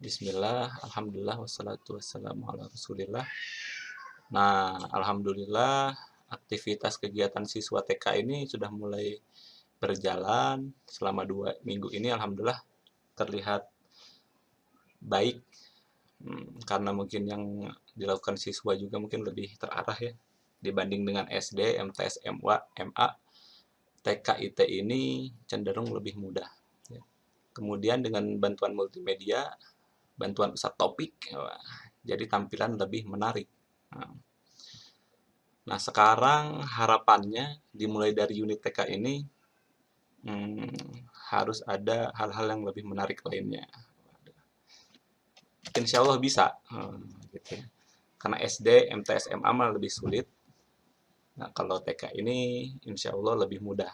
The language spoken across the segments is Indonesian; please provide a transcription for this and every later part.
Bismillah, alhamdulillah, wassalatu wassalamu ala Rasulillah. Nah, alhamdulillah aktivitas kegiatan siswa TK ini sudah mulai berjalan selama 2 minggu ini. Alhamdulillah terlihat baik, karena mungkin yang dilakukan siswa juga mungkin lebih terarah ya dibanding dengan SD, MTS, MA. TK IT ini cenderung lebih mudah ya. Kemudian dengan bantuan multimedia, bantuan pusat topik, jadi tampilan lebih menarik. Nah, sekarang harapannya dimulai dari unit TK ini harus ada hal-hal yang lebih menarik lainnya. Insya Allah bisa, gitu ya. Karena SD, MTS, MA mah lebih sulit. Nah, kalau TK ini insya Allah lebih mudah.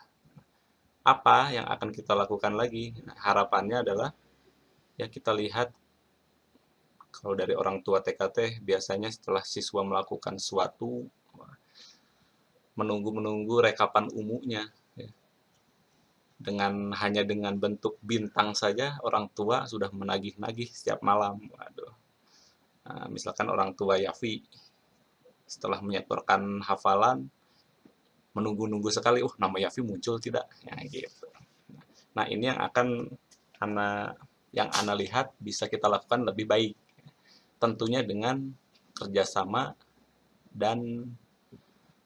Apa yang akan kita lakukan lagi? Nah, harapannya adalah ya kita lihat kalau dari orang tua TK biasanya setelah siswa melakukan suatu menunggu rekapan ungunya ya. Hanya dengan bentuk bintang saja orang tua sudah menagih-nagih setiap malam. Waduh. Nah, misalkan orang tua Yafi setelah menyetorkan hafalan menunggu-nunggu sekali, nama Yafi muncul tidak? Ya gitu. Nah, ini yang akan ana lihat bisa kita lakukan lebih baik. Tentunya dengan kerjasama dan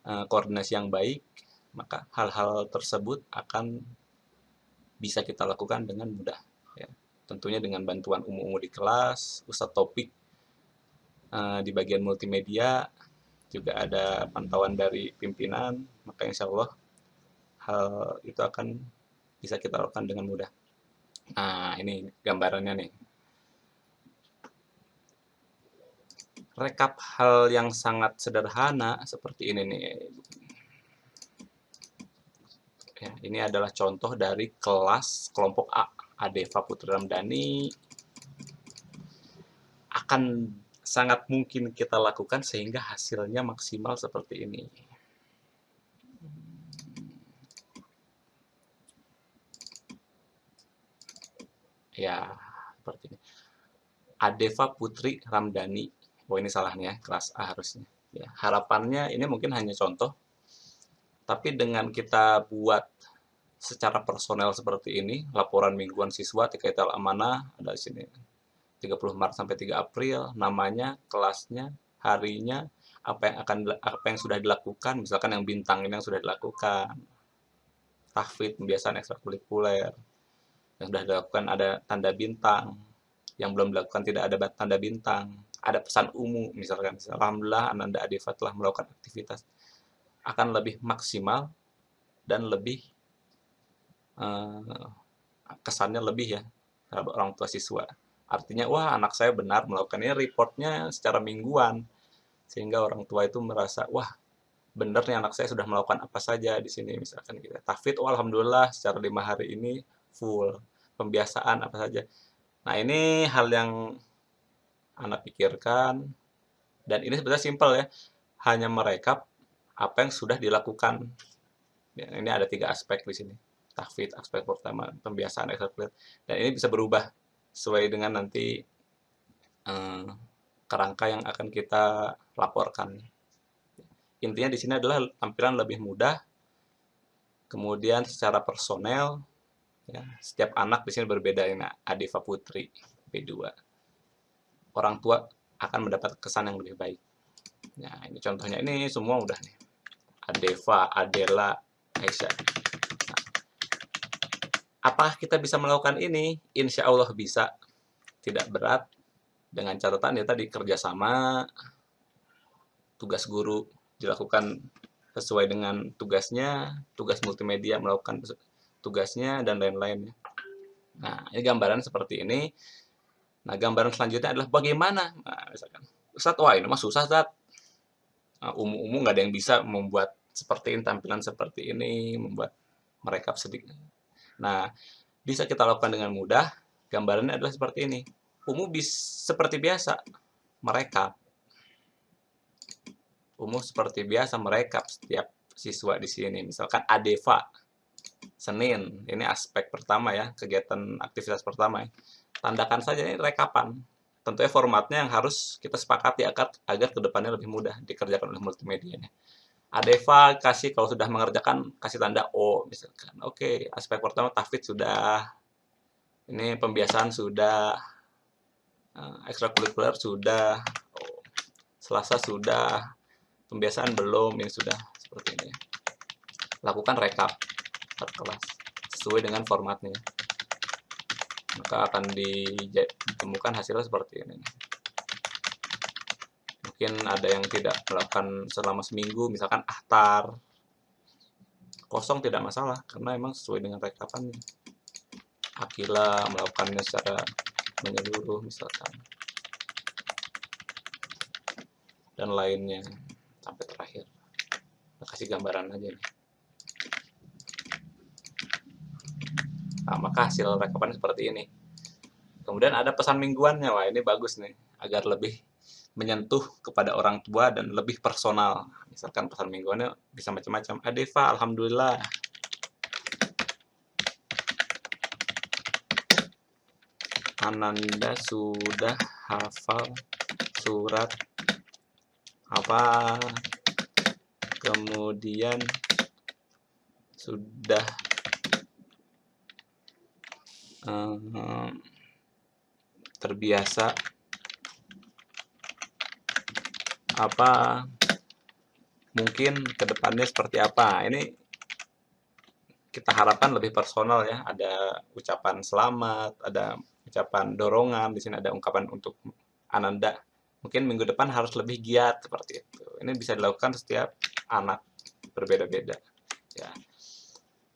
koordinasi yang baik, maka hal-hal tersebut akan bisa kita lakukan dengan mudah. Ya. Tentunya dengan bantuan ungu-ungu di kelas, ustadz topik di bagian multimedia, juga ada pantauan dari pimpinan, maka insya Allah hal itu akan bisa kita lakukan dengan mudah. Nah, ini gambarannya nih. Rekap hal yang sangat sederhana seperti ini nih. Ya, ini adalah contoh dari kelas kelompok A. Adeva Putri Ramdhani akan sangat mungkin kita lakukan sehingga hasilnya maksimal seperti ini. Ya, seperti ini. Adeva Putri Ramdhani. Oh, ini salah nih ya, kelas A harusnya. Ya, harapannya ini mungkin hanya contoh, tapi dengan kita buat secara personel seperti ini, laporan mingguan siswa TKT Al-Amanah ada di sini. 30 Maret sampai 3 April, namanya, kelasnya, harinya, apa yang sudah dilakukan, misalkan yang bintang ini yang sudah dilakukan. Tahfidz, pembiasaan ekstrakurikuler. Yang sudah dilakukan ada tanda bintang. Yang belum dilakukan tidak ada tanda bintang. Ada pesan umum, misalkan. Alhamdulillah Ananda Adeva telah melakukan aktivitas. Akan lebih maksimal dan lebih kesannya lebih ya terhadap orang tua siswa. Artinya, wah anak saya benar melakukan ini, reportnya secara mingguan. Sehingga orang tua itu merasa, wah benar nih anak saya sudah melakukan apa saja di sini. Misalkan gitu. Tahfidz, oh, alhamdulillah secara 5 hari ini full. Pembiasaan apa saja. Nah, ini hal yang anak pikirkan. Dan ini sebenarnya simpel ya. Hanya merekap apa yang sudah dilakukan. Ya, ini ada 3 aspek di sini. Tahfidz, aspek pertama, pembiasaan, ekstrakurikuler. Dan ini bisa berubah sesuai dengan nanti kerangka yang akan kita laporkan. Intinya di sini adalah tampilan lebih mudah, kemudian secara personel, ya, setiap anak di sini berbeda. Ini Adeva Putri B2. Orang tua akan mendapat kesan yang lebih baik. Nah, ini contohnya, ini semua udah nih. Adeva, Adela, Aisyah. Nah, apakah kita bisa melakukan ini? Insya Allah bisa. Tidak berat. Dengan catatan ya tadi, kerjasama, tugas guru dilakukan sesuai dengan tugasnya, tugas multimedia melakukan tugasnya, dan lain-lain. Nah, ini gambaran seperti ini. Nah, gambaran selanjutnya adalah bagaimana. Nah, misalkan, Ustadz, wah ini mah susah, Ustadz. Nah, umum-umum nggak ada yang bisa membuat seperti ini, tampilan seperti ini, membuat merekap sedikit. Nah, bisa kita lakukan dengan mudah. Gambarannya adalah seperti ini. Umum seperti biasa, merekap. Umum seperti biasa merekap setiap siswa di sini. Misalkan Adeva, Senin, ini aspek pertama ya, kegiatan aktivitas pertama ya. tandakan saja ini rekapan. Tentunya formatnya yang harus kita sepakati agar kedepannya lebih mudah dikerjakan oleh multimedianya. Adeva kasih kalau sudah mengerjakan kasih tanda O misalkan. Oke, aspek pertama tahfidz sudah, ini pembiasaan sudah, ekstrakurikuler sudah, Selasa sudah, pembiasaan belum, ini sudah seperti ini. Lakukan rekap per kelas sesuai dengan formatnya. Maka akan ditemukan hasilnya seperti ini. Mungkin ada yang tidak melakukan selama seminggu, misalkan ahtar kosong tidak masalah karena memang sesuai dengan rekapannya. Akila melakukannya secara menyeluruh misalkan, dan lainnya sampai terakhir. Kita kasih gambaran aja nih. Nah, maka hasil rekapan seperti ini. Kemudian ada pesan mingguannya. Wah, ini bagus nih, agar lebih menyentuh kepada orang tua dan lebih personal. Misalkan pesan mingguannya bisa macam-macam. Adeva, alhamdulillah. Ananda sudah hafal surat apa? Kemudian sudah terbiasa apa, mungkin kedepannya seperti apa. Ini kita harapkan lebih personal ya, ada ucapan selamat, ada ucapan dorongan, di sini ada ungkapan untuk Ananda. Mungkin minggu depan harus lebih giat seperti itu. Ini bisa dilakukan setiap anak berbeda-beda ya.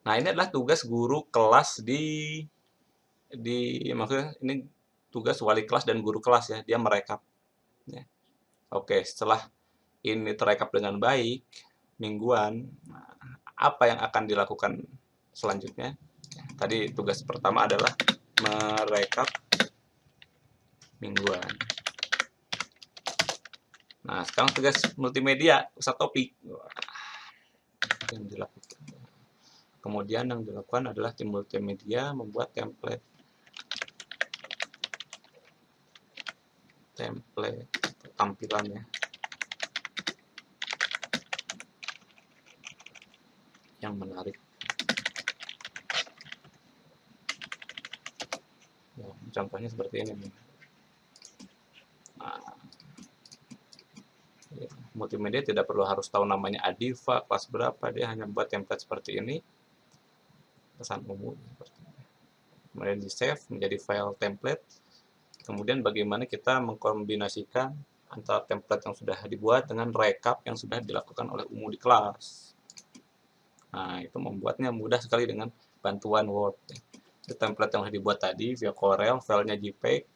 Nah, ini adalah tugas guru kelas di maksudnya ini tugas wali kelas dan guru kelas ya, dia merekap ya. Oke, setelah ini terekap dengan baik mingguan, apa yang akan dilakukan selanjutnya? Tadi tugas pertama adalah merekap mingguan. Nah, sekarang tugas multimedia, pusat topik. Yang dilakukan. Kemudian yang dilakukan adalah tim multimedia membuat template tampilannya yang menarik. Ya, contohnya seperti ini. Nah, ya, multimedia tidak perlu harus tahu namanya Adiva, kelas berapa, dia hanya buat template seperti ini, pesan umum seperti ini. Kemudian di save menjadi file template. Kemudian bagaimana kita mengkombinasikan antara template yang sudah dibuat dengan rekap yang sudah dilakukan oleh umum di kelas. Nah, itu membuatnya mudah sekali dengan bantuan Word. Itu template yang sudah dibuat tadi via Corel, filenya JPEG.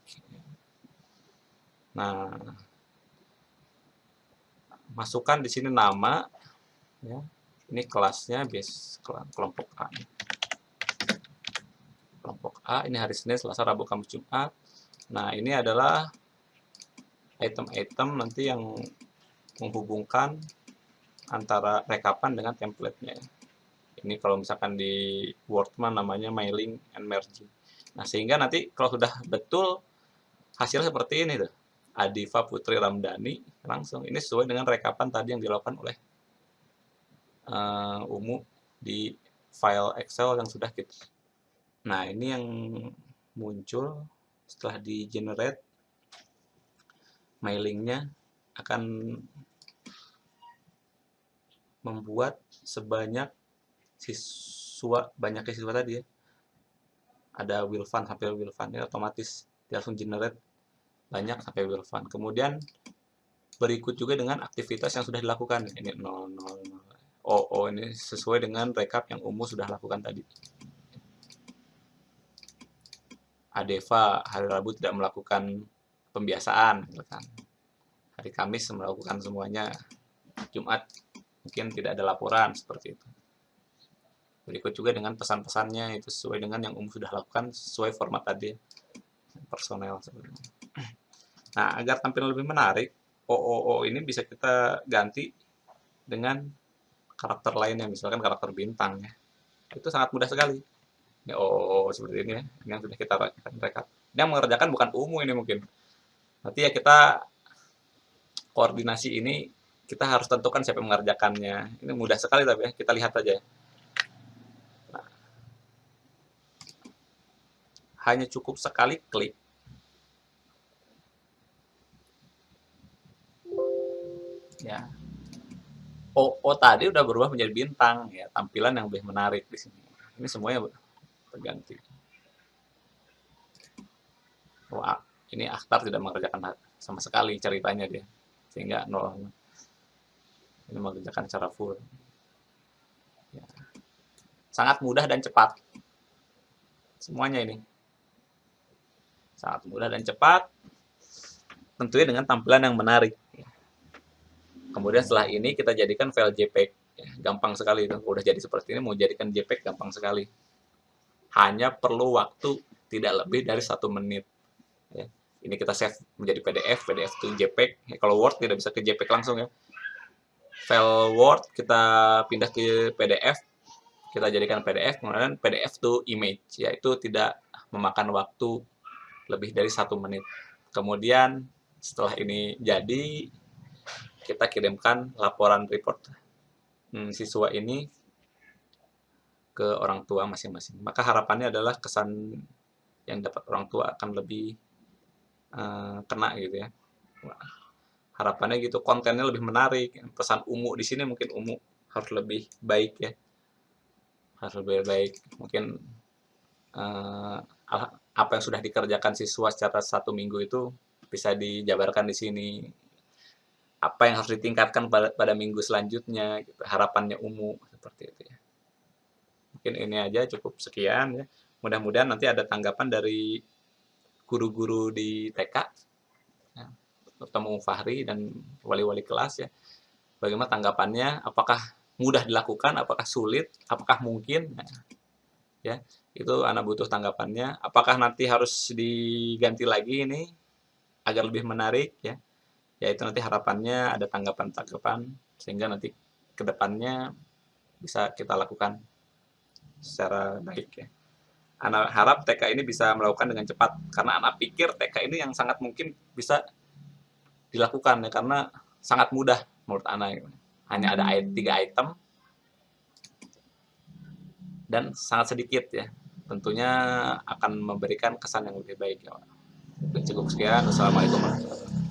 Nah, masukkan di sini nama, ya. Ini kelasnya kelompok A. Kelompok A, ini hari Senin, Selasa, Rabu, Kamis, Jumat. Nah, ini adalah item-item nanti yang menghubungkan antara rekapan dengan template-nya. Ini kalau misalkan di Word namanya mailing and merging. Nah, sehingga nanti kalau sudah betul hasilnya seperti ini tuh. Adiva Putri Ramdhani langsung. Ini sesuai dengan rekapan tadi yang dilakukan oleh Umu di file Excel yang sudah kita. Nah, ini yang muncul setelah di generate mailingnya akan membuat sebanyak banyaknya siswa tadi ya. Ada Wilfan sampai Wilfan, ini otomatis dia langsung generate banyak sampai Wilfan. Kemudian berikut juga dengan aktivitas yang sudah dilakukan. Ini 000. Oh, ini sesuai dengan rekap yang Umu sudah lakukan tadi. Adeva hari Rabu tidak melakukan pembiasaan, misalkan. Hari Kamis melakukan semuanya. Jumat mungkin tidak ada laporan, seperti itu. Berikut juga dengan pesan-pesannya itu sesuai dengan yang sudah lakukan, sesuai format tadi, personel sebenarnya. Nah, agar tampil lebih menarik, OOO ini bisa kita ganti dengan karakter lainnya, misalkan karakter bintang ya. Itu sangat mudah sekali. Ini OOO seperti ini ya, ini yang sudah kita rekap. Ini yang mengerjakan bukan Umu ini mungkin. Nanti ya kita koordinasi ini kita harus tentukan siapa yang mengerjakannya. Ini mudah sekali tapi ya, kita lihat aja. Nah, hanya cukup sekali klik. Ya. O tadi udah berubah menjadi bintang ya, tampilan yang lebih menarik di sini. Ini semuanya terganti. Wah, ini Akhtar tidak mengerjakan sama sekali ceritanya dia. Sehingga nol. Ini mengerjakan secara full. Ya. Sangat mudah dan cepat. Semuanya ini. Sangat mudah dan cepat. Tentunya dengan tampilan yang menarik. Kemudian setelah ini kita jadikan file JPEG. Gampang sekali itu. Udah jadi seperti ini, mau jadikan JPEG gampang sekali. Hanya perlu waktu tidak lebih dari 1 menit. Ya. Ini kita save menjadi PDF, PDF itu JPEG. Ya, kalau Word tidak bisa ke JPEG langsung ya. File Word kita pindah ke PDF, kita jadikan PDF, kemudian PDF to image, yaitu tidak memakan waktu lebih dari 1 menit. Kemudian setelah ini jadi, kita kirimkan laporan report siswa ini ke orang tua masing-masing. Maka harapannya adalah kesan yang dapat orang tua akan lebih kena gitu ya. Harapannya gitu, kontennya lebih menarik. Pesan Umu di sini mungkin Umu harus lebih baik ya. Harus lebih baik. Mungkin apa yang sudah dikerjakan siswa secara 1 minggu itu bisa dijabarkan di sini. Apa yang harus ditingkatkan pada minggu selanjutnya, gitu. Harapannya Umu seperti itu ya. Mungkin ini aja, cukup sekian ya. Mudah-mudahan nanti ada tanggapan dari guru-guru di TK, ya, terutama Fahri dan wali-wali kelas ya. Bagaimana tanggapannya? Apakah mudah dilakukan? Apakah sulit? Apakah mungkin? Nah, ya, itu Anda butuh tanggapannya. Apakah nanti harus diganti lagi ini agar lebih menarik ya? Yaitu nanti harapannya ada tanggapan-tanggapan sehingga nanti kedepannya bisa kita lakukan secara baik ya. Anak harap TK ini bisa melakukan dengan cepat karena anak pikir TK ini yang sangat mungkin bisa dilakukan ya, karena sangat mudah menurut anak. Hanya ada 3 item dan sangat sedikit ya. Tentunya akan memberikan kesan yang lebih baik ya. Cukup sekian. Wassalamualaikum warahmatullahi wabarakatuh.